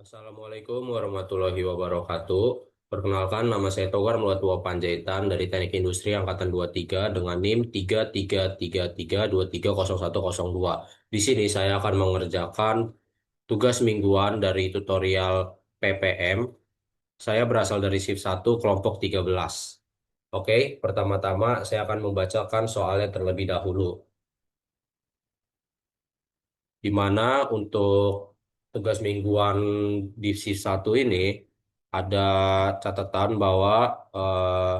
Assalamualaikum warahmatullahi wabarakatuh. Perkenalkan, nama saya Togar Mulatua Panjaitan dari Teknik Industri Angkatan 23 dengan NIM 3333230102. Di sini saya akan mengerjakan tugas mingguan dari tutorial PPM. Saya berasal dari shift 1 kelompok 13. Oke, pertama-tama saya akan membacakan soalnya terlebih dahulu. Di mana untuk tugas mingguan di shift 1 ini ada catatan bahwa eh,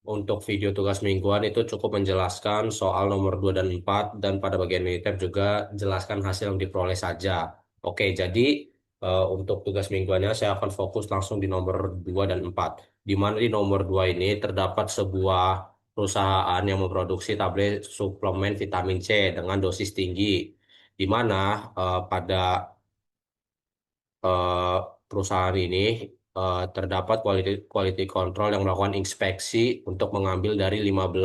untuk video tugas mingguan itu cukup menjelaskan soal nomor 2 dan 4 dan pada bagian militer juga jelaskan hasil yang diperoleh saja. Oke, jadi untuk tugas mingguannya saya akan fokus langsung di nomor 2 dan 4. Di mana di nomor 2 ini terdapat sebuah perusahaan yang memproduksi tablet suplemen vitamin C dengan dosis tinggi. Di mana pada eh, perusahaan ini terdapat quality control yang melakukan inspeksi untuk mengambil dari 15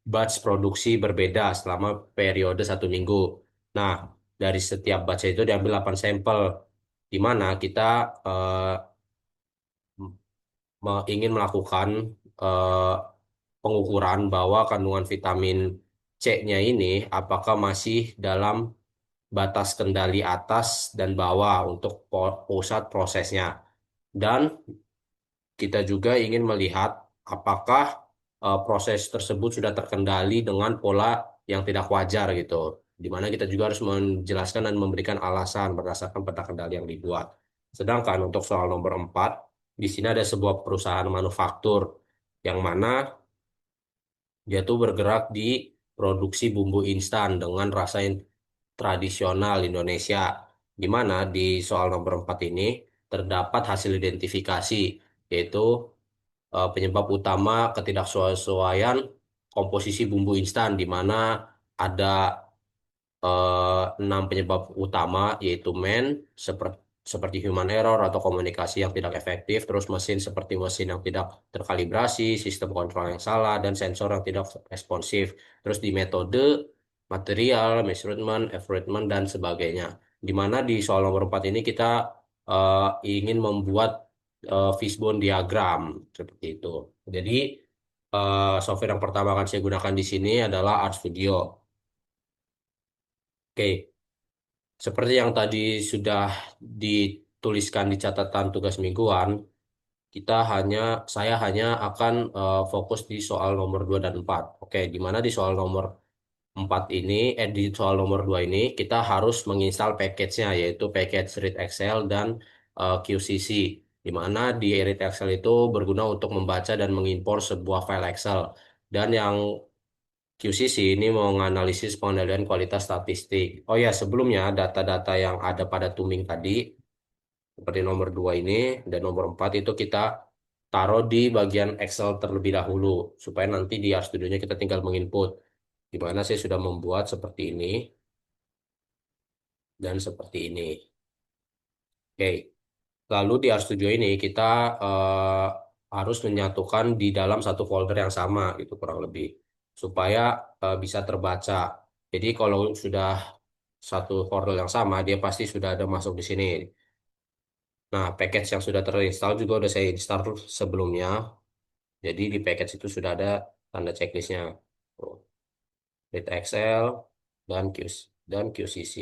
batch produksi berbeda selama periode 1 minggu. Nah, dari setiap batch itu diambil 8 sampel, di mana kita eh, ingin melakukan eh, pengukuran bahwa kandungan vitamin C-nya ini apakah masih dalam batas kendali atas dan bawah untuk pusat prosesnya. Dan kita juga ingin melihat apakah proses tersebut sudah terkendali dengan pola yang tidak wajar gitu. Di mana kita juga harus menjelaskan dan memberikan alasan berdasarkan peta kendali yang dibuat. Sedangkan untuk soal nomor 4, di sini ada sebuah perusahaan manufaktur yang mana dia tuh bergerak di produksi bumbu instan dengan rasa yang tradisional Indonesia, di mana di soal nomor 4 ini terdapat hasil identifikasi, yaitu penyebab utama ketidaksesuaian komposisi bumbu instan, di mana ada 6 penyebab utama, yaitu seperti human error atau komunikasi yang tidak efektif, terus mesin seperti mesin yang tidak terkalibrasi, sistem kontrol yang salah, dan sensor yang tidak responsif. Terus di metode, material, measurement, effort, dan sebagainya. Di mana di soal nomor 4 ini kita eh, ingin membuat fishbone diagram seperti itu. Jadi software yang pertama akan saya gunakan di sini adalah RStudio. Oke, seperti yang tadi sudah dituliskan di catatan tugas mingguan, kita hanya saya hanya akan fokus di soal nomor 2 dan 4. Oke, di mana di soal nomor 4 ini, di soal nomor 2 ini kita harus menginstal package-nya, yaitu package Read Excel dan QCC. Di mana di Read Excel itu berguna untuk membaca dan mengimpor sebuah file Excel. Dan yang QCC ini menganalisis pengendalian kualitas statistik. Oh ya, sebelumnya data-data yang ada pada Tuming tadi, seperti nomor 2 ini dan nomor 4 itu kita taruh di bagian Excel terlebih dahulu, supaya nanti di RStudionya kita tinggal menginput. Di mana saya sudah membuat seperti ini dan seperti ini. Oke, lalu di RStudio ini kita harus menyatukan di dalam satu folder yang sama, itu kurang lebih, supaya bisa terbaca. Jadi kalau sudah satu folder yang sama, dia pasti sudah ada masuk di sini. Nah, package yang sudah terinstall juga udah saya install sebelumnya. Jadi di package itu sudah ada tanda checklistnya. Tuh, Read Excel dan QCC.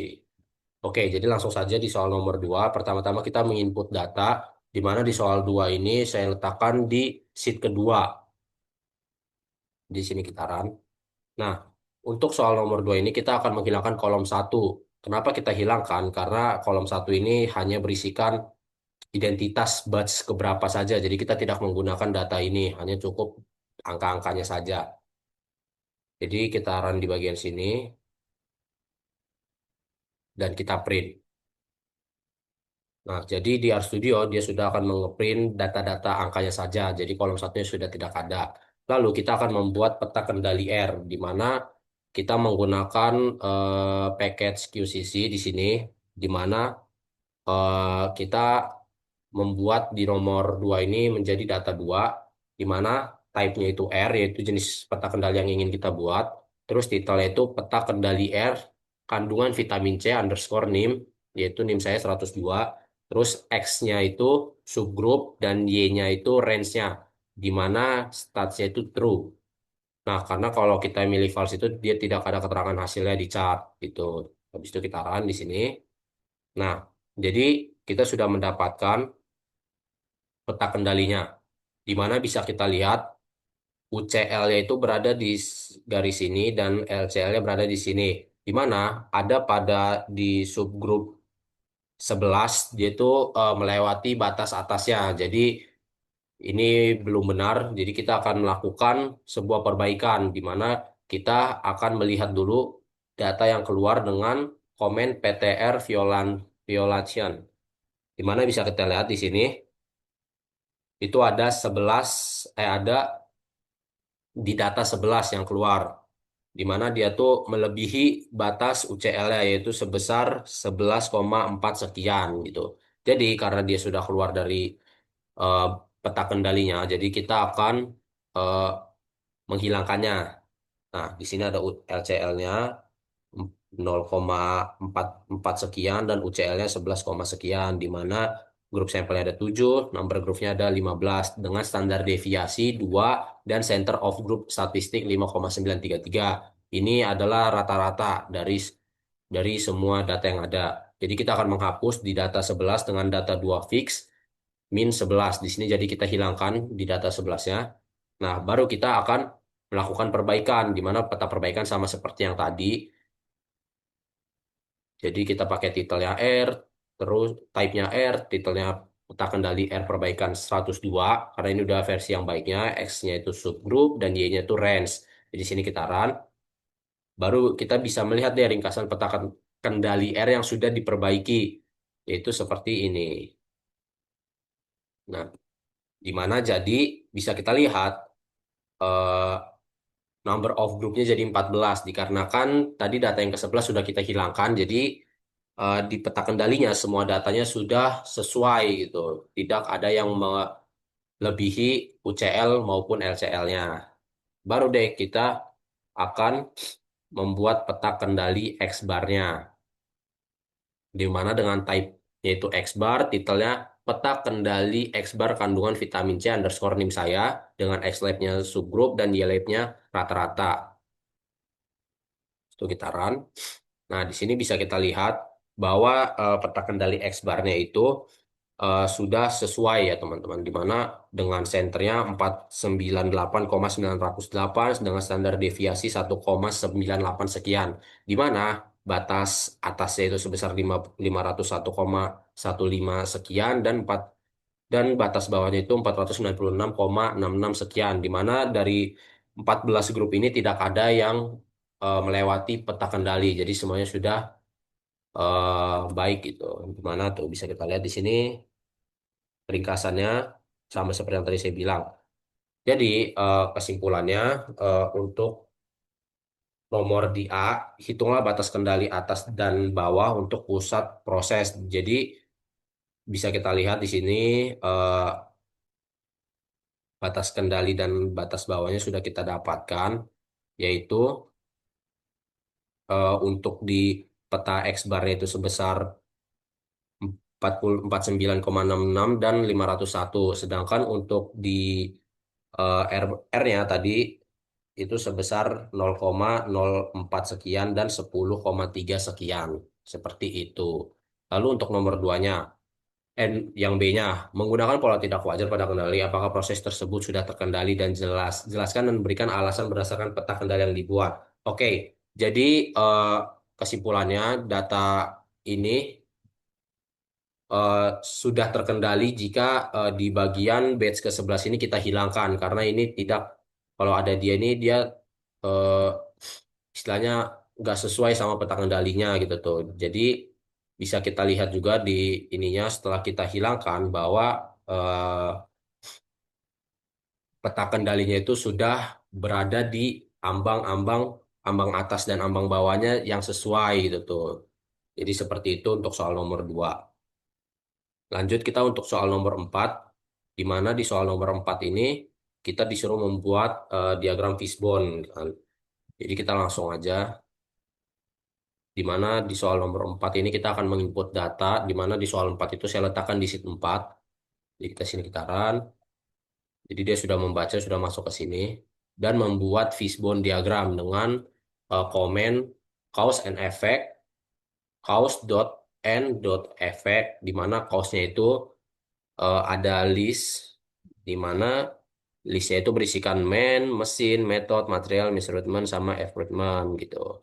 Oke, jadi langsung saja di soal nomor 2. Pertama-tama kita menginput data, di mana di soal 2 ini saya letakkan di sheet kedua. Di sini kita run. Nah, untuk soal nomor 2 ini kita akan menghilangkan kolom satu. Kenapa kita hilangkan? Karena kolom satu ini hanya berisikan identitas batch keberapa saja. Jadi kita tidak menggunakan data ini, hanya cukup angka-angkanya saja. Jadi kita run di bagian sini dan kita print. Nah, jadi di RStudio dia sudah akan mengeprint data-data angkanya saja. Jadi kolom satunya sudah tidak ada. Lalu kita akan membuat peta kendali R, di mana kita menggunakan package QCC di sini, di mana kita membuat di nomor 2 ini menjadi data 2, di mana type-nya itu R, yaitu jenis peta kendali yang ingin kita buat. Terus titelnya itu peta kendali R, kandungan vitamin C underscore NIM yaitu NIM saya 102. Terus X-nya itu subgroup dan Y-nya itu range-nya, di mana statusnya itu true. Nah, karena kalau kita milih false itu dia tidak ada keterangan hasilnya di chart gitu. Habis itu kita run di sini. Nah, jadi kita sudah mendapatkan peta kendalinya, di mana bisa kita lihat UCL-nya itu berada di garis ini dan LCL-nya berada di sini. Di mana ada pada di subgroup 11 dia itu melewati batas atasnya. Jadi ini belum benar. Jadi kita akan melakukan sebuah perbaikan di mana kita akan melihat dulu data yang keluar dengan komen PTR violation. Di mana bisa kita lihat di sini itu ada 11 ada di data 11 yang keluar, di mana dia tuh melebihi batas UCL-nya yaitu sebesar 11,4 sekian gitu. Jadi karena dia sudah keluar dari eh, peta kendalinya, jadi kita akan eh, menghilangkannya. Nah, di sini ada LCL-nya 0,44 sekian dan UCL-nya 11, sekian, di mana grup sampelnya ada 7, number groupnya ada 15 dengan standar deviasi 2 dan center of group statistik 5,933. Ini adalah rata-rata dari semua data yang ada. Jadi kita akan menghapus di data 11 dengan data 2 fix min 11. Di sini jadi kita hilangkan di data 11-nya. Nah, baru kita akan melakukan perbaikan, di mana peta perbaikan sama seperti yang tadi. Jadi kita pakai titelnya R, terus type-nya R, titelnya peta kendali R perbaikan 102, karena ini udah versi yang baiknya, X-nya itu subgroup, dan Y-nya itu range. Jadi sini kita run, baru kita bisa melihat deh ringkasan peta kendali R yang sudah diperbaiki, yaitu seperti ini. Nah, di mana jadi bisa kita lihat eh, number of groupnya jadi 14 dikarenakan tadi data yang ke-11 sudah kita hilangkan, jadi di peta kendalinya semua datanya sudah sesuai gitu. Tidak ada yang melebihi UCL maupun LCL-nya. Baru deh kita akan membuat peta kendali X bar-nya. Di mana dengan type yaitu X bar, titelnya peta kendali X bar kandungan vitamin C underscore NIM saya dengan X lab-nya subgroup dan Y lab-nya rata-rata. Itu kita run. Nah, di sini bisa kita lihat bahwa peta kendali X bar-nya itu sudah sesuai ya teman-teman, di mana dengan senternya 498,908 dengan standar deviasi 1,98 sekian, di mana batas atasnya itu sebesar 501,15 sekian dan batas bawahnya itu 496,66 sekian, di mana dari 14 grup ini tidak ada yang melewati peta kendali, jadi semuanya sudah baik gitu. Di mana tuh bisa kita lihat di sini ringkasannya sama seperti yang tadi saya bilang. Jadi kesimpulannya untuk nomor di A, hitunglah batas kendali atas dan bawah untuk pusat proses. Jadi bisa kita lihat di sini eh, batas kendali dan batas bawahnya sudah kita dapatkan, yaitu untuk di peta X bar itu sebesar 49,66 dan 501. Sedangkan untuk di R-nya tadi itu sebesar 0,04 sekian dan 10,3 sekian. Seperti itu. Lalu untuk nomor duanya, yang B-nya, menggunakan pola tidak wajar pada kendali, apakah proses tersebut sudah terkendali dan jelas. Jelaskan dan berikan alasan berdasarkan peta kendali yang dibuat. Oke, jadi eh, kesimpulannya data ini eh, sudah terkendali jika di bagian batch ke-11 ini kita hilangkan karena ini tidak, kalau ada dia ini dia eh, istilahnya nggak sesuai sama peta kendalinya gitu tuh. Jadi bisa kita lihat juga di ininya setelah kita hilangkan bahwa eh, peta kendalinya itu sudah berada di ambang-ambang ambang atas dan ambang bawahnya yang sesuai gitu tuh. Jadi seperti itu untuk soal nomor 2. Lanjut kita untuk soal nomor 4, di mana di soal nomor 4 ini kita disuruh membuat diagram fishbone kan. Jadi kita langsung aja di mana di soal nomor 4 ini kita akan menginput data, di mana di soal 4 itu saya letakkan di sheet 4. Jadi kita sini kita run. Jadi dia sudah membaca, sudah masuk ke sini dan membuat fishbone diagram dengan komen cause and effect, cause dot and dot effect, di mana cause-nya itu ada list, di mana listnya itu berisikan man, mesin, method, material, measurement, sama effort gitu.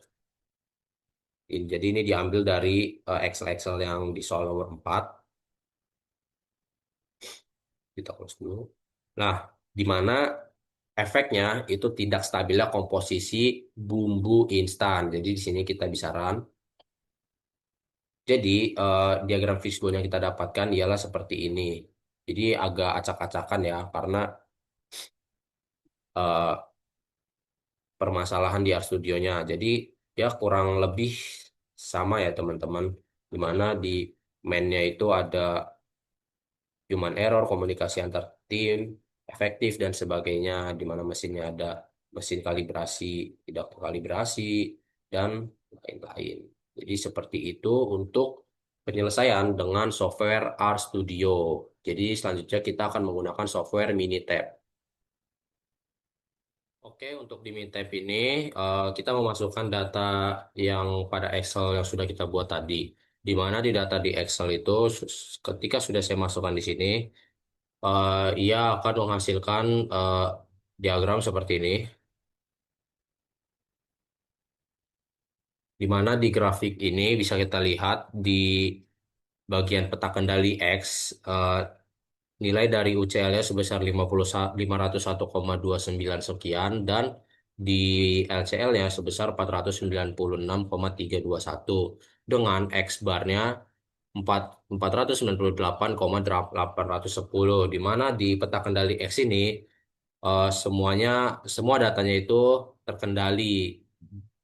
Jadi ini diambil dari Excel-Excel yang di soal nomor 4. Kita close dulu. Nah, di mana efeknya itu tidak stabilnya komposisi bumbu instan. Jadi di sini kita bisa run. Jadi diagram fishbone yang kita dapatkan ialah seperti ini. Jadi agak acak-acakan ya, karena eh, permasalahan di RStudionya. Jadi ya kurang lebih sama ya teman-teman. Di mana di main-nya itu ada human error, komunikasi antar tim, efektif dan sebagainya, di mana mesinnya ada mesin kalibrasi, tidak terkalibrasi, dan lain-lain. Jadi seperti itu untuk penyelesaian dengan software RStudio. Jadi selanjutnya kita akan menggunakan software Minitab. Oke, untuk di Minitab ini kita memasukkan data yang pada Excel yang sudah kita buat tadi. Di mana di data di Excel itu ketika sudah saya masukkan di sini, ia akan menghasilkan diagram seperti ini, di mana di grafik ini bisa kita lihat di bagian peta kendali X, nilai dari UCL-nya sebesar 501,29 sekian, dan di LCL-nya sebesar 496,321, dengan X bar-nya 498,810, di mana di peta kendali X ini semua datanya itu terkendali.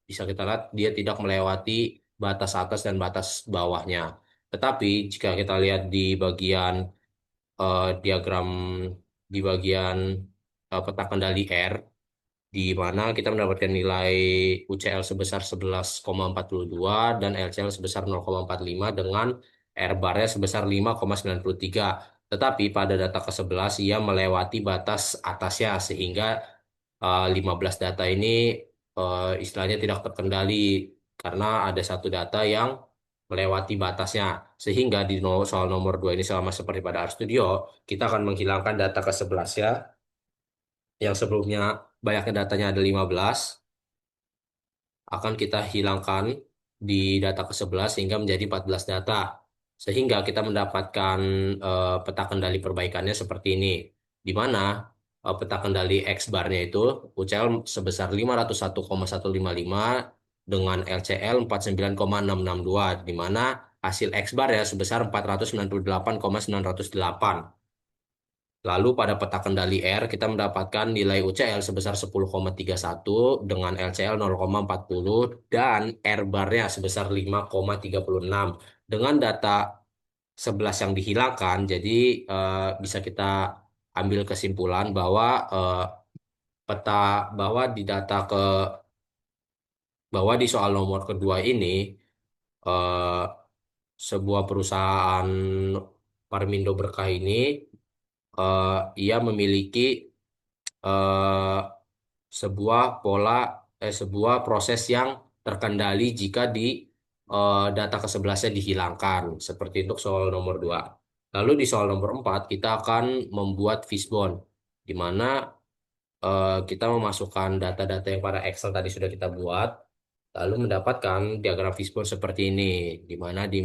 Bisa kita lihat dia tidak melewati batas atas dan batas bawahnya. Tetapi jika kita lihat di bagian diagram, di bagian peta kendali R, di mana kita mendapatkan nilai UCL sebesar 11,42 dan LCL sebesar 0,45 dengan R barnya sebesar 5,93. Tetapi pada data ke-11 ia melewati batas atasnya, sehingga 15 data ini istilahnya tidak terkendali karena ada satu data yang melewati batasnya. Sehingga di soal nomor 2 ini sama seperti pada RStudio, kita akan menghilangkan data ke-11 ya, yang sebelumnya banyaknya datanya ada 15, akan kita hilangkan di data ke-11 sehingga menjadi 14 data. Sehingga kita mendapatkan peta kendali perbaikannya seperti ini. Di mana peta kendali X bar-nya itu UCL sebesar 501,155 dengan LCL 49,662, di mana hasil X bar ya sebesar 498,908. Lalu pada peta kendali R kita mendapatkan nilai UCL sebesar 10,31 dengan LCL 0,40 dan R barnya sebesar 5,36. Dengan data 11 yang dihilangkan, jadi bisa kita ambil kesimpulan bahwa peta bahwa di data ke bahwa di soal nomor kedua ini eh, sebuah perusahaan Parmindo Berkah ini eh, ia memiliki eh, sebuah proses yang terkendali jika di data ke-11-nya dihilangkan, seperti untuk soal nomor 2. Lalu di soal nomor 4 kita akan membuat fishbone, di mana kita memasukkan data-data yang pada Excel tadi sudah kita buat, lalu mendapatkan diagram fishbone seperti ini, di mana di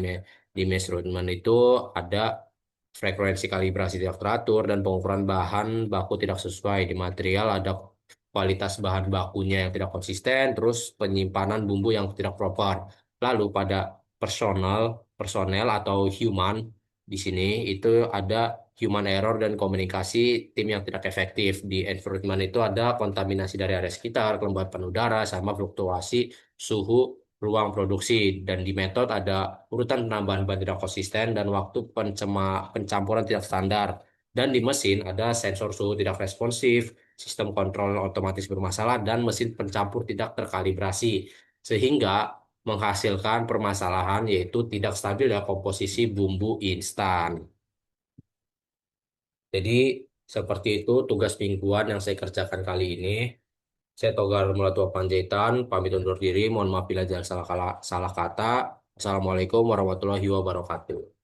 measurement itu ada frekuensi kalibrasi tidak teratur dan pengukuran bahan baku tidak sesuai. Di material ada kualitas bahan bakunya yang tidak konsisten, terus penyimpanan bumbu yang tidak proper. Lalu pada personal, personel atau human, di sini itu ada human error dan komunikasi tim yang tidak efektif. Di environment itu ada kontaminasi dari area sekitar, kelembapan udara, sama fluktuasi suhu ruang produksi. Dan di metode ada urutan penambahan bahan tidak konsisten dan waktu pencampuran tidak standar. Dan di mesin ada sensor suhu tidak responsif, sistem kontrol otomatis bermasalah, dan mesin pencampur tidak terkalibrasi. Sehingga menghasilkan permasalahan yaitu tidak stabil ya komposisi bumbu instan. Jadi seperti itu tugas mingguan yang saya kerjakan kali ini. Saya Togar Mulatua Panjaitan, pamit undur diri. Mohon maaf bila ada salah kata. Assalamualaikum warahmatullahi wabarakatuh.